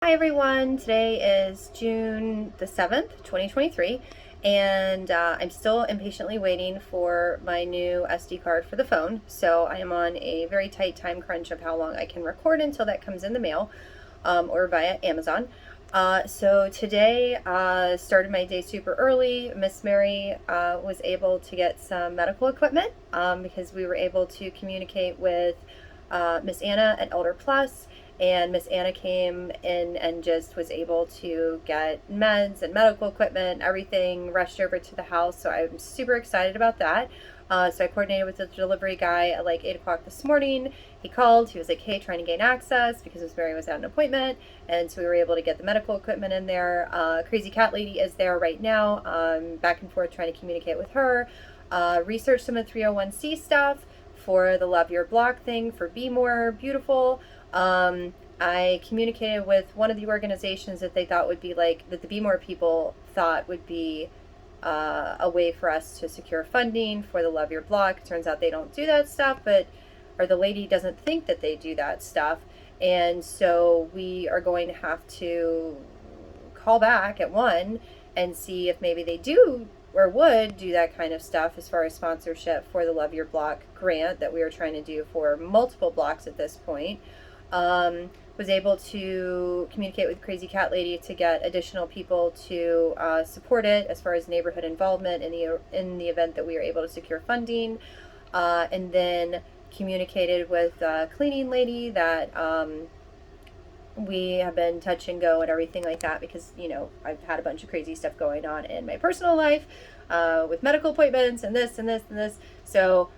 Hi everyone, today is June the 7th, 2023, and I'm still impatiently waiting for my new SD card for the phone. So I am on a very tight time crunch of how long I can record until that comes in the mail or via Amazon. So today started my day super early. Miss Mary was able to get some medical equipment because we were able to communicate with Miss Anna at Elder Plus, and Miss Anna came in and just was able to get meds and medical equipment, everything rushed over to the house. So I'm super excited about that. So I coordinated with the delivery guy at like 8 o'clock this morning. He called. He was like, "Hey, trying to gain access because Miss Mary was at an appointment," and so we were able to get the medical equipment in there. Crazy Cat Lady is there right now. Back and forth trying to communicate with her. Research some of the 301c stuff for the Love Your Block thing for Be More Beautiful. I communicated with one of the organizations that they thought would be that the Be More people thought would be a way for us to secure funding for the Love Your Block. Turns out they don't do that stuff, or the lady doesn't think that they do that stuff. And so we are going to have to call back at 1 and see if maybe they do or would do that kind of stuff as far as sponsorship for the Love Your Block grant that we are trying to do for multiple blocks at this point. Was able to communicate with Crazy Cat Lady to get additional people to support it as far as neighborhood involvement in the event that we are able to secure funding, and then communicated with Cleaning Lady that we have been touch and go and everything like that because I've had a bunch of crazy stuff going on in my personal life with medical appointments and this and this and this. So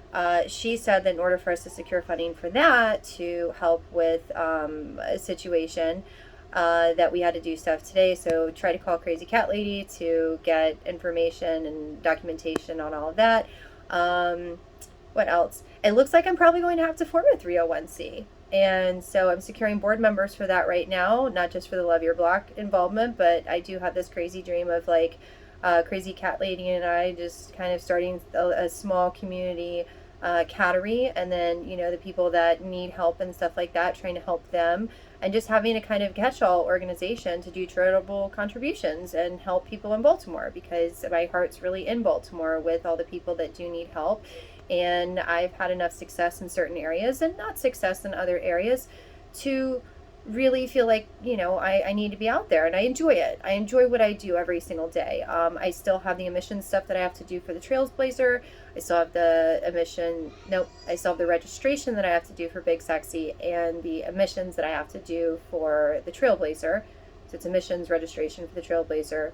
she said that in order for us to secure funding for that to help with a situation, that we had to do stuff today. So try to call Crazy Cat Lady to get information and documentation on all of that. What else? It looks like I'm probably going to have to form a 301c. And so I'm securing board members for that right now, not just for the Love Your Block involvement, but I do have this crazy dream of Crazy Cat Lady and I just kind of starting a small community cattery, and then the people that need help and stuff like that, trying to help them, and just having a kind of catch-all organization to do charitable contributions and help people in Baltimore, because my heart's really in Baltimore with all the people that do need help. And I've had enough success in certain areas and not success in other areas to really feel like I need to be out there, and I enjoy it. I enjoy what I do every single day. I still have the emissions stuff that I have to do for the Trailblazer. I still have I still have the registration that I have to do for Big Sexy, and the emissions that I have to do for the Trailblazer. So it's emissions, registration for the Trailblazer,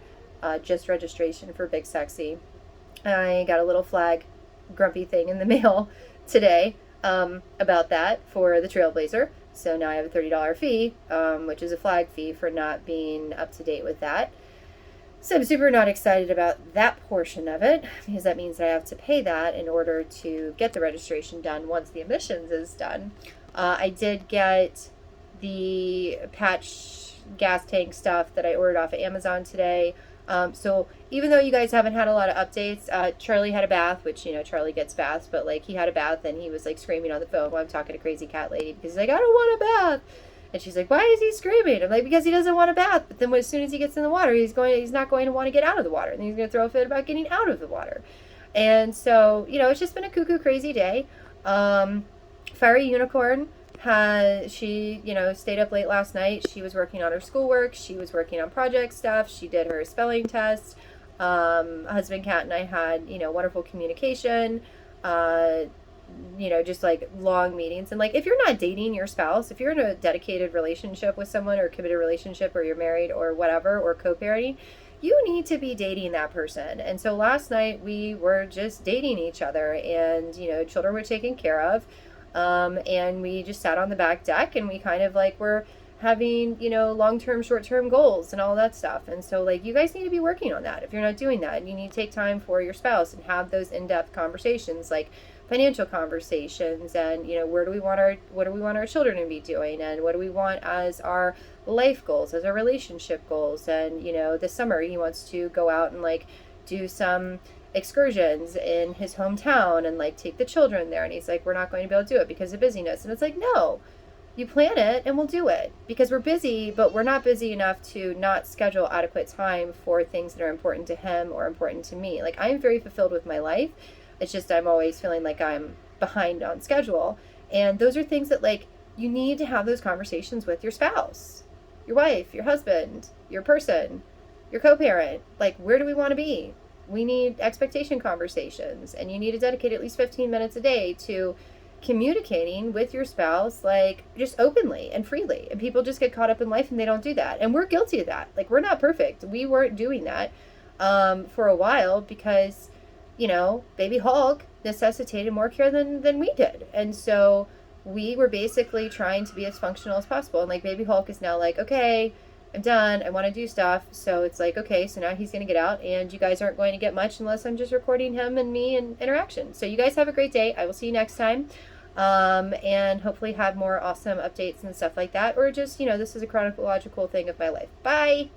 just registration for Big Sexy. I got a little flag grumpy thing in the mail today about that for the Trailblazer. So now I have a $30 fee, which is a flag fee for not being up to date with that. So I'm super not excited about that portion of it, because that means that I have to pay that in order to get the registration done once the emissions is done. I did get the patch gas tank stuff that I ordered off of Amazon today. So even though you guys haven't had a lot of updates, Charlie had a bath, which, Charlie gets baths, but he had a bath and he was screaming on the phone while I'm talking to Crazy Cat Lady because he's like, "I don't want a bath." And she's like, "Why is he screaming?" I'm like, "Because he doesn't want a bath." But then as soon as he gets in the water, he's not going to want to get out of the water. And he's going to throw a fit about getting out of the water. And so, it's just been a cuckoo crazy day. Fiery Unicorn she stayed up late last night. She was working on her schoolwork. She was working on project stuff. She did her spelling test. Husband Cat and I had wonderful communication. Just long meetings. And if you're not dating your spouse, if you're in a dedicated relationship with someone, or a committed relationship, or you're married or whatever, or co-parenting, you need to be dating that person. And so last night we were just dating each other, and children were taken care of. And we just sat on the back deck, and we kind of were having long-term, short-term goals and all that stuff. And so you guys need to be working on that. If you're not doing that, you need to take time for your spouse and have those in-depth conversations, financial conversations, and what do we want our children to be doing, and what do we want as our life goals, as our relationship goals. And this summer he wants to go out and do some excursions in his hometown and take the children there, and he's like, "We're not going to be able to do it because of busyness." And it's no, you plan it and we'll do it because we're busy, but we're not busy enough to not schedule adequate time for things that are important to him or important to me. Like, I am very fulfilled with my life. It's just I'm always feeling like I'm behind on schedule. And those are things that, like, you need to have those conversations with your spouse, your wife, your husband, your person, your co-parent. Like, where do we want to be? We need expectation conversations, and you need to dedicate at least 15 minutes a day to communicating with your spouse, like, just openly and freely. And people just get caught up in life and they don't do that. And we're guilty of that. Like, we're not perfect. We weren't doing that for a while because, baby Hulk necessitated more care than we did. And so we were basically trying to be as functional as possible. And, like, baby Hulk is now like, okay, I'm done. I want to do stuff. So it's like, okay, so now he's going to get out, and you guys aren't going to get much unless I'm just recording him and me and interaction. So you guys have a great day. I will see you next time. And hopefully have more awesome updates and stuff like that. Or just, this is a chronological thing of my life. Bye.